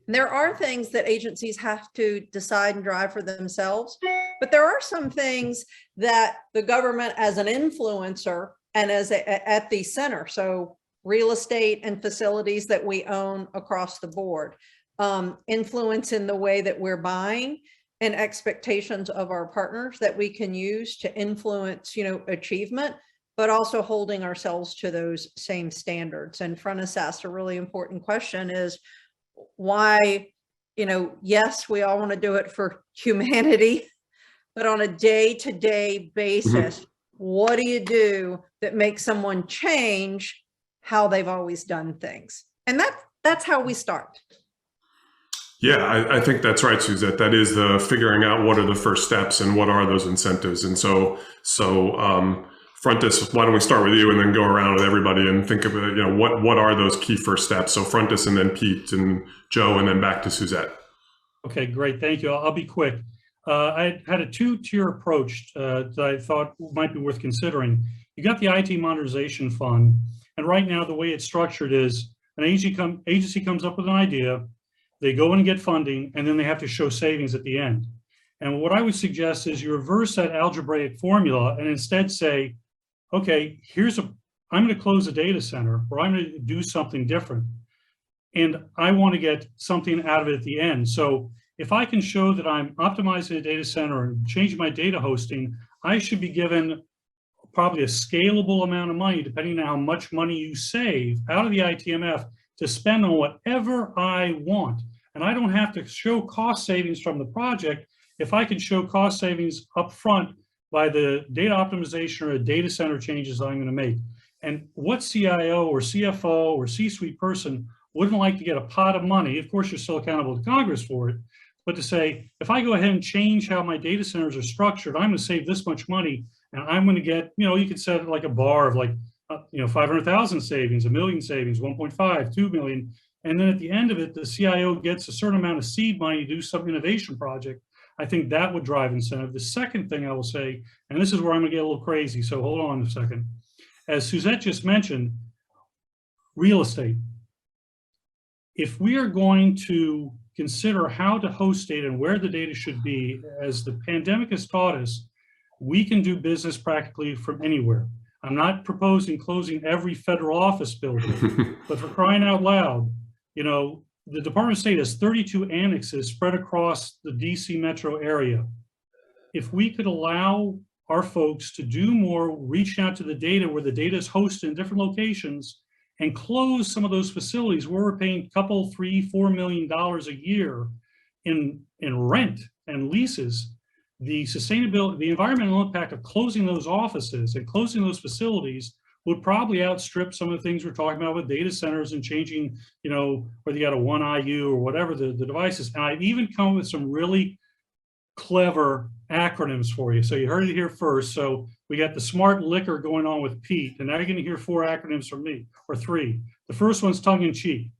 there are things that agencies have to decide and drive for themselves, but there are some things that the government as an influencer and at the center, so real estate and facilities that we own across the board, influence in the way that we're buying, and expectations of our partners that we can use to influence, achievement, but also holding ourselves to those same standards. And Frontis asked a really important question is why, yes, we all want to do it for humanity, but on a day-to-day basis, what do you do that makes someone change how they've always done things? And that's how we start. Yeah, I think that's right, Suzette. That is the figuring out what are the first steps and what are those incentives. And so Frontis, why don't we start with you and then go around with everybody and think about, what are those key first steps? So Frontis and then Pete and Joe and then back to Suzette. Okay, great. Thank you. I'll be quick. I had a two-tier approach that I thought might be worth considering. You got the IT modernization fund, and right now the way it's structured is an agency comes up with an idea, they go in and get funding, and then they have to show savings at the end. And what I would suggest is you reverse that algebraic formula and instead say, okay, I'm going to close a data center, or I'm going to do something different, and I want to get something out of it at the end. So if I can show that I'm optimizing a data center and changing my data hosting, I should be given probably a scalable amount of money, depending on how much money you save out of the ITMF, to spend on whatever I want. And I don't have to show cost savings from the project if I can show cost savings up front by the data optimization or data center changes I'm going to make. And what CIO or CFO or C-suite person wouldn't like to get a pot of money? Of course, you're still accountable to Congress for it, but to say, if I go ahead and change how my data centers are structured, I'm going to save this much money, and I'm going to get, you could set it like a bar of like, 500,000 savings, $1 million savings, 1.5, 2 million. And then at the end of it, the CIO gets a certain amount of seed money to do some innovation project. I think that would drive incentive. The second thing I will say, and this is where I'm going to get a little crazy, so hold on a second. As Suzette just mentioned, real estate. If we are going to consider how to host data and where the data should be, as the pandemic has taught us, we can do business practically from anywhere. I'm not proposing closing every federal office building, but for crying out loud, the Department of State has 32 annexes spread across the DC metro area. If we could allow our folks to do more, reach out to the data where the data is hosted in different locations, and close some of those facilities where we're paying a couple, $3, $4 million a year in rent and leases, the sustainability, the environmental impact of closing those offices and closing those facilities would probably outstrip some of the things we're talking about with data centers and changing, whether you got a 1IU or whatever the devices. And I've even come up with some really clever acronyms for you. So you heard it here first. So we got the smart liquor going on with Pete, and now you're going to hear 4 acronyms from me, or 3. The first one's tongue in cheek.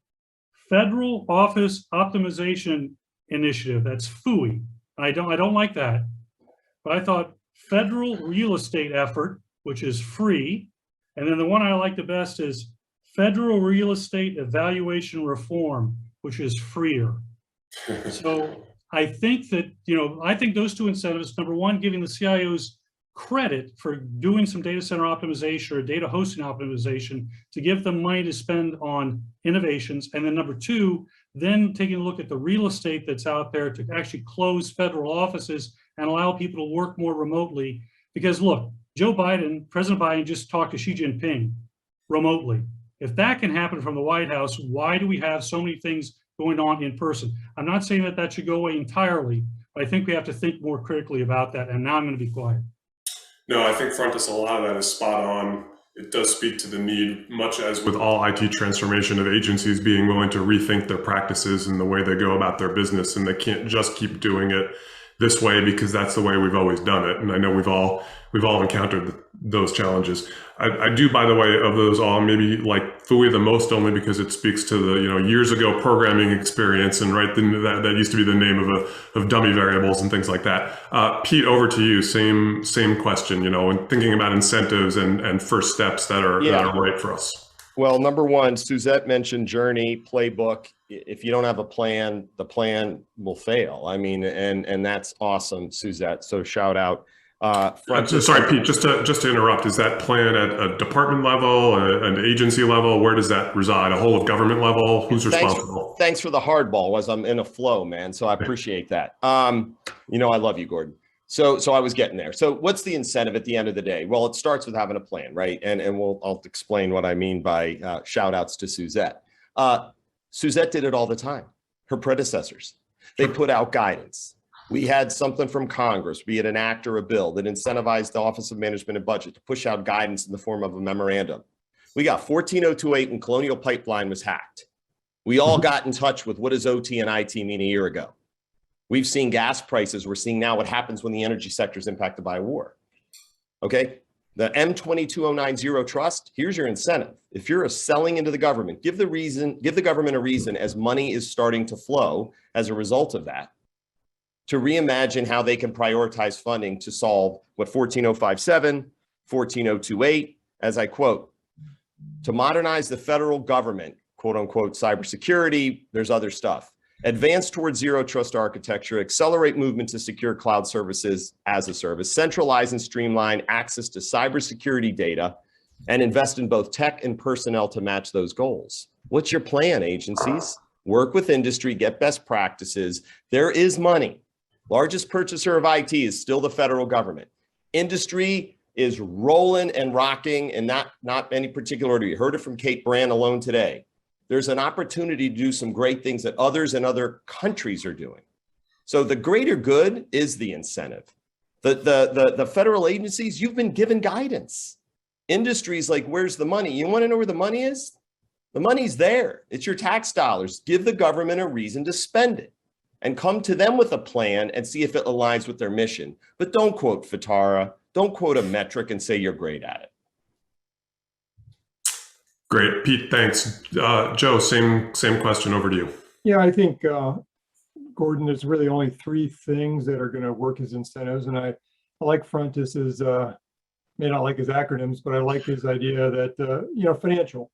Federal Office Optimization Initiative. That's FOOI. I don't like that, but I thought Federal Real Estate Effort, which is free. And then the one I like the best is Federal Real Estate Evaluation Reform, which is freer. So I think that, I think those 2 incentives, number one, giving the CIOs credit for doing some data center optimization or data hosting optimization to give them money to spend on innovations. And then number 2, then taking a look at the real estate that's out there to actually close federal offices and allow people to work more remotely. Because look, President Biden just talked to Xi Jinping remotely. If that can happen from the White House, why do we have so many things going on in person? I'm not saying that that should go away entirely, but I think we have to think more critically about that. And now I'm going to be quiet. No, I think Frontis, a lot of that is spot on. It does speak to the need, much as with all IT transformation, of agencies being willing to rethink their practices and the way they go about their business. And they can't just keep doing it this way because that's the way we've always done it. And I know we've all encountered those challenges. I do, by the way, of those all, maybe like FOOI the most, only because it speaks to the years ago programming experience, and right then that used to be the name of dummy variables and things like that. Pete, over to you. Same question. And thinking about incentives and first steps that are right for us. Well, number one, Suzette mentioned journey, playbook. If you don't have a plan, the plan will fail. I mean, and that's awesome, Suzette. So shout out. Sorry, Pete, just to interrupt, is that plan at a department level, an agency level? Where does that reside? A whole of government level? Who's responsible? Thanks for the hardball, as I'm in a flow, man. So I appreciate that. I love you, Gordon. So I was getting there. So what's the incentive at the end of the day? Well, it starts with having a plan, right? And I'll explain what I mean by shout outs to Suzette. Suzette did it all the time. Her predecessors, they put out guidance. We had something from Congress, be it an act or a bill, that incentivized the Office of Management and Budget to push out guidance in the form of a memorandum. We got 14028 when Colonial Pipeline was hacked. We all got in touch with what does OT and IT mean a year ago. We've seen gas prices. We're seeing now what happens when the energy sector is impacted by a war. Okay, the M22090 trust, here's your incentive. If you're selling into the government, give the government a reason as money is starting to flow as a result of that, to reimagine how they can prioritize funding to solve what 14057, 14028, as I quote, to modernize the federal government, quote unquote, cybersecurity, there's other stuff. Advance towards zero trust architecture, accelerate movement to secure cloud services as a service, centralize and streamline access to cybersecurity data, and invest in both tech and personnel to match those goals. What's your plan, agencies? Work with industry, get best practices. There is money. Largest purchaser of IT is still the federal government. Industry is rolling and rocking, and not any particular order. You heard it from Kate Brand alone today. There's an opportunity to do some great things that others in other countries are doing. So the greater good is the incentive. The federal agencies, you've been given guidance. Industries like, where's the money? You want to know where the money is? The money's there. It's your tax dollars. Give the government a reason to spend it and come to them with a plan and see if it aligns with their mission. But don't quote FITARA, don't quote a metric and say you're great at it. Great, Pete, thanks. Joe, same question, over to you. Yeah, I think, Gordon, there's really only 3 things that are going to work as incentives. And I like Frontis's, may not like his acronyms, but I like his idea that, financial.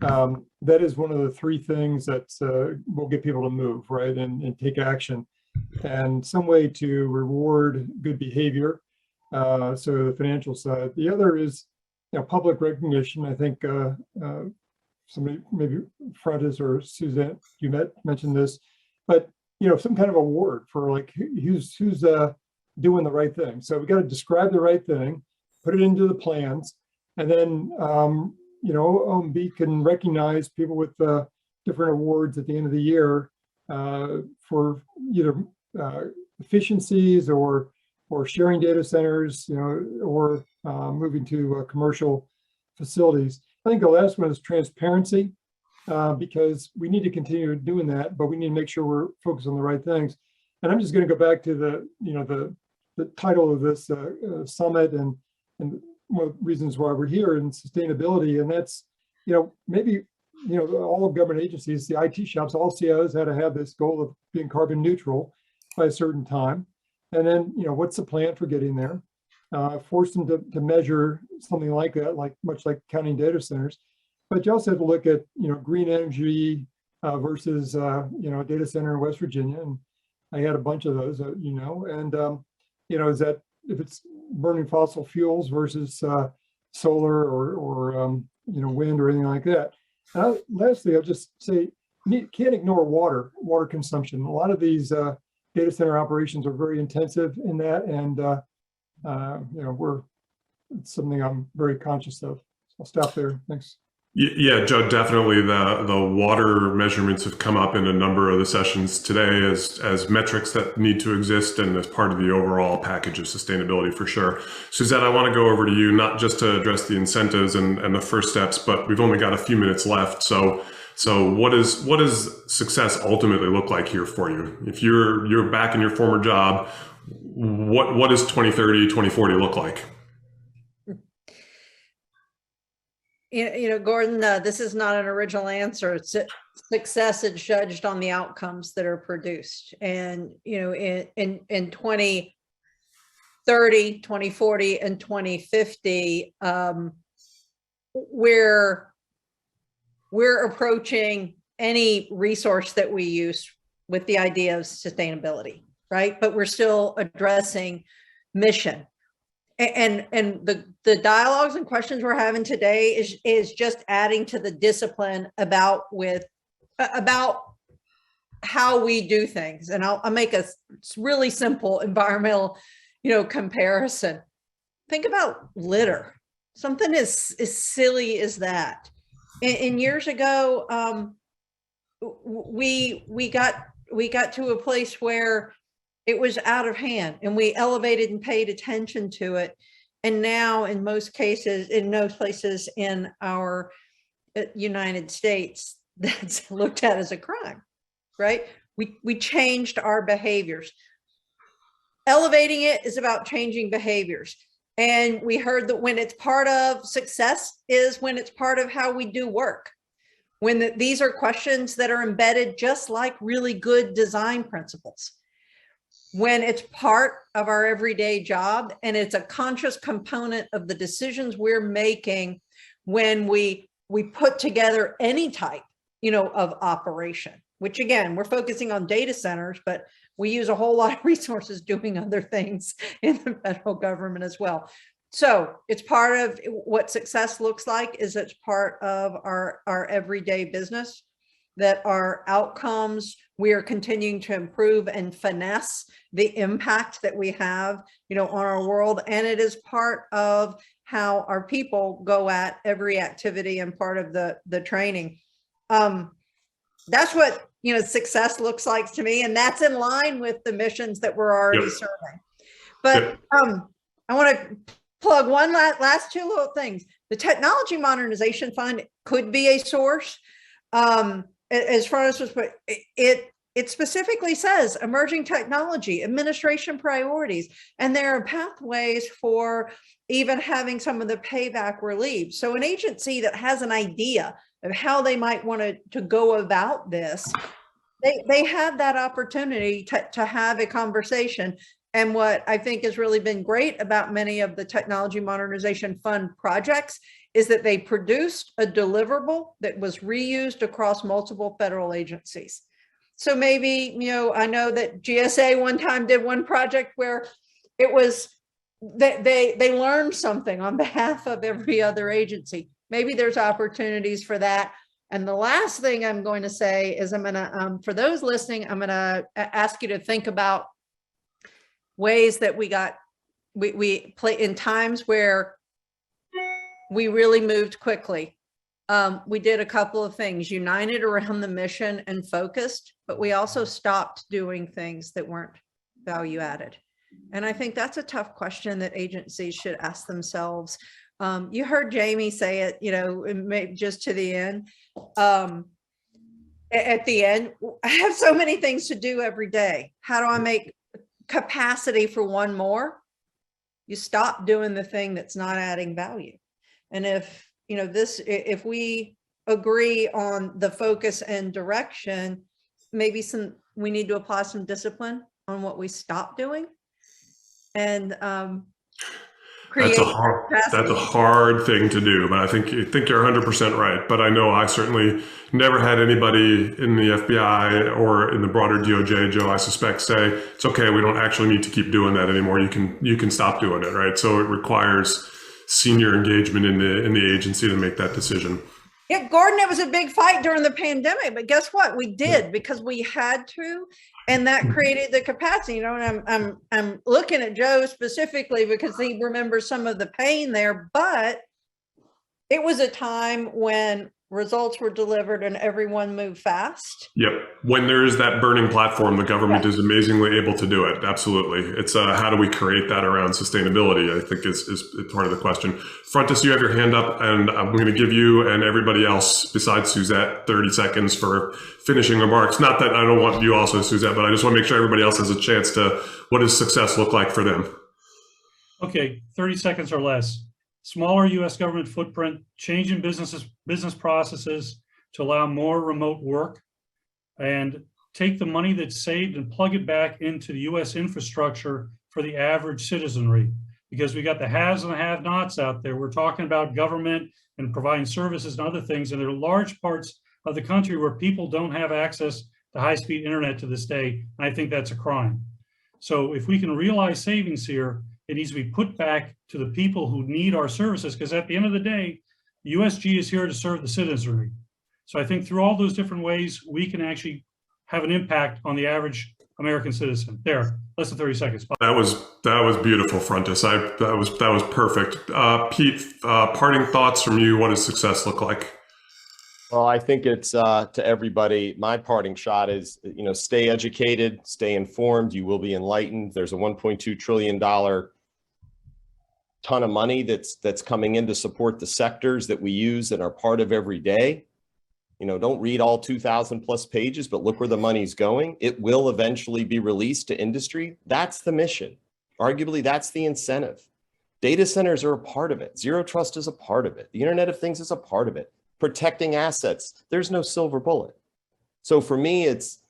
That is one of the 3 things that will get people to move, right, and take action, and some way to reward good behavior. So the financial side. The other is, public recognition. I think somebody, maybe Frontis or Suzette, you mentioned this, but some kind of award for like who's doing the right thing. So we got to describe the right thing, put it into the plans, and then you know, OMB can recognize people with different awards at the end of the year for either efficiencies or sharing data centers, you know, or moving to commercial facilities. I think the last one is transparency, because we need to continue doing that, but we need to make sure we're focused on the right things. And I'm just going to go back to the, you know, the title of this summit and one of the reasons why we're here in sustainability. And that's, you know, maybe, you know, all government agencies, the IT shops, all CIOs had to have this goal of being carbon neutral by a certain time. And then, you know, what's the plan for getting there? Force them to measure something like that, like much like counting data centers. But you also have to look at, you know, green energy versus, you know, a data center in West Virginia. And I had a bunch of those, you know, and, you know, is that if it's burning fossil fuels versus solar or you know, wind or anything like that. Lastly, I'll just say, can't ignore water consumption. A lot of these data center operations are very intensive in that, and you know, it's something I'm very conscious of. So I'll stop there. Thanks. Yeah, Joe, definitely the water measurements have come up in a number of the sessions today as metrics that need to exist and as part of the overall package of sustainability for sure. Suzette, I want to go over to you, not just to address the incentives and the first steps, but we've only got a few minutes left. So what does success ultimately look like here for you? If you're back in your former job, what does 2030, 2040 look like? You know, Gordon, this is not an original answer. Success is judged on the outcomes that are produced. And, you know, in 2030, 2040, and 2050, we're approaching any resource that we use with the idea of sustainability, right? But we're still addressing mission. And the dialogues and questions we're having today is just adding to the discipline about how we do things. And I'll make a really simple environmental, you know, comparison. Think about litter. Something as silly as that. And years ago, we got to a place where it was out of hand, and we elevated and paid attention to it. And now in most cases, in most places in our United States, that's looked at as a crime, right? We changed our behaviors. Elevating it is about changing behaviors. And we heard that when it's part of success is when it's part of how we do work. When these are questions that are embedded just like really good design principles. When it's part of our everyday job and it's a conscious component of the decisions we're making when we put together any type, you know, of operation, which again, we're focusing on data centers, but we use a whole lot of resources doing other things in the federal government as well. So it's part of what success looks like is it's part of our everyday business, that our outcomes, we are continuing to improve and finesse the impact that we have, you know, on our world. And it is part of how our people go at every activity and part of the training. That's what, you know, success looks like to me. And that's in line with the missions that we're already serving. But I want to plug one last two little things. The Technology Modernization Fund could be a source. As Frontis was, but it specifically says emerging technology, administration priorities, and there are pathways for even having some of the payback relief. So an agency that has an idea of how they might want to go about this, they have that opportunity to have a conversation. And what I think has really been great about many of the Technology Modernization Fund projects is that they produced a deliverable that was reused across multiple federal agencies. So maybe, you know, I know that GSA one time did one project where it was that they learned something on behalf of every other agency. Maybe there's opportunities for that. And the last thing I'm going to say is I'm going to, for those listening, I'm going to ask you to think about ways that we play in times where we really moved quickly we did a couple of things, united around the mission and focused, but we also stopped doing things that weren't value added. And I think that's a tough question that agencies should ask themselves. You heard Jamie say it, just to the end. At the end, I have so many things to do every day. How do I make capacity for one more? You stop doing the thing that's not adding value. And if if we agree on the focus and direction, maybe we need to apply some discipline on what we stop doing, and that's a hard thing to do, but I think you're 100% right. But I know I certainly never had anybody in the FBI or in the broader DOJ, Joe, I suspect, say it's okay, we don't actually need to keep doing that anymore. You can stop doing it, right? So it requires senior engagement in the agency to make that decision. Yeah, Gordon, it was a big fight during the pandemic, but guess what? We did because we had to, and that created the capacity. And I'm looking at Joe specifically because he remembers some of the pain there, but it was a time when results were delivered and everyone moved fast. Yep. When there is that burning platform, the government is amazingly able to do it. Absolutely. It's how do we create that around sustainability, I think is part of the question. Frontis, you have your hand up, and I'm going to give you and everybody else besides Suzette 30 seconds for finishing remarks. Not that I don't want you also, Suzette, but I just want to make sure everybody else has a chance to, what does success look like for them? Okay, 30 seconds or less. Smaller U.S. government footprint, change in business processes to allow more remote work, and take the money that's saved and plug it back into the U.S. infrastructure for the average citizenry. Because we got the haves and the have-nots out there. We're talking about government and providing services and other things, and there are large parts of the country where people don't have access to high-speed internet to this day, and I think that's a crime. So if we can realize savings here, it needs to be put back to the people who need our services, because at the end of the day, the USG is here to serve the citizenry. So I think through all those different ways, we can actually have an impact on the average American citizen. There, less than 30 seconds. That was beautiful, Frontis. That was perfect. Pete, parting thoughts from you. What does success look like? Well, I think it's to everybody. My parting shot is, stay educated, stay informed. You will be enlightened. There's a $1.2 trillion ton of money that's coming in to support the sectors that we use and are part of every day. Don't read all 2,000 plus pages, but look where the money's going. It will eventually be released to industry. That's the mission. Arguably, that's the incentive. Data centers are a part of it. Zero trust is a part of it. The Internet of Things is a part of it. Protecting assets, there's no silver bullet. So for me, it's,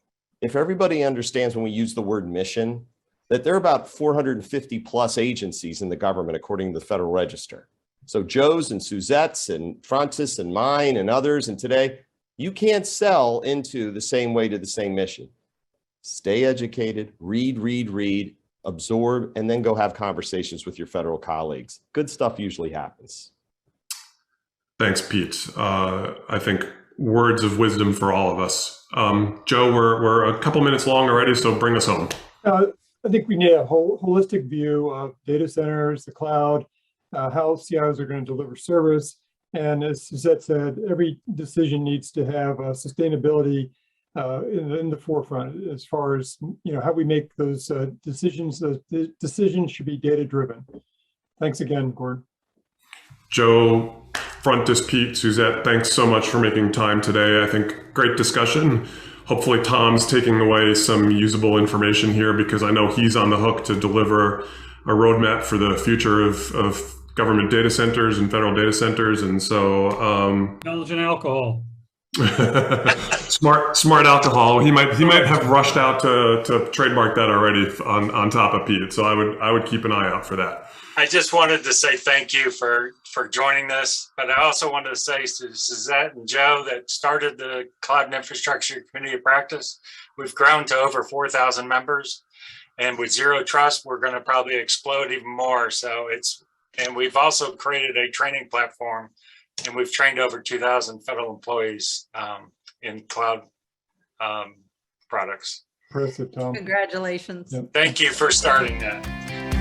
if everybody understands when we use the word mission, that there are about 450 plus agencies in the government, according to the Federal Register. So Joe's and Suzette's and Frontis and mine and others, and today, you can't sell into the same way to the same mission. Stay educated, read, absorb, and then go have conversations with your federal colleagues. Good stuff usually happens. Thanks, Pete. I think words of wisdom for all of us. Joe, we're a couple minutes long already, so bring us home. I think we need a holistic view of data centers, the cloud, how CIOs are going to deliver service. And as Suzette said, every decision needs to have sustainability in the forefront as far as, how we make those decisions. Those decisions should be data-driven. Thanks again, Gordon. Joe, Frontis, Pete, Suzette, thanks so much for making time today. I think great discussion. Hopefully Tom's taking away some usable information here, because I know he's on the hook to deliver a roadmap for the future of government data centers and federal data centers. And so knowledge and alcohol. smart alcohol. He might have rushed out to trademark that already on top of Pete. So I would keep an eye out for that. I just wanted to say thank you for joining this, but I also wanted to say to Suzette and Joe that started the Cloud and Infrastructure Committee of Practice. We've grown to over 4,000 members, and with Zero Trust, we're going to probably explode even more. And we've also created a training platform, and we've trained over 2,000 federal employees in cloud products. Impressive, Tom. Congratulations. Yep. Thank you for starting that.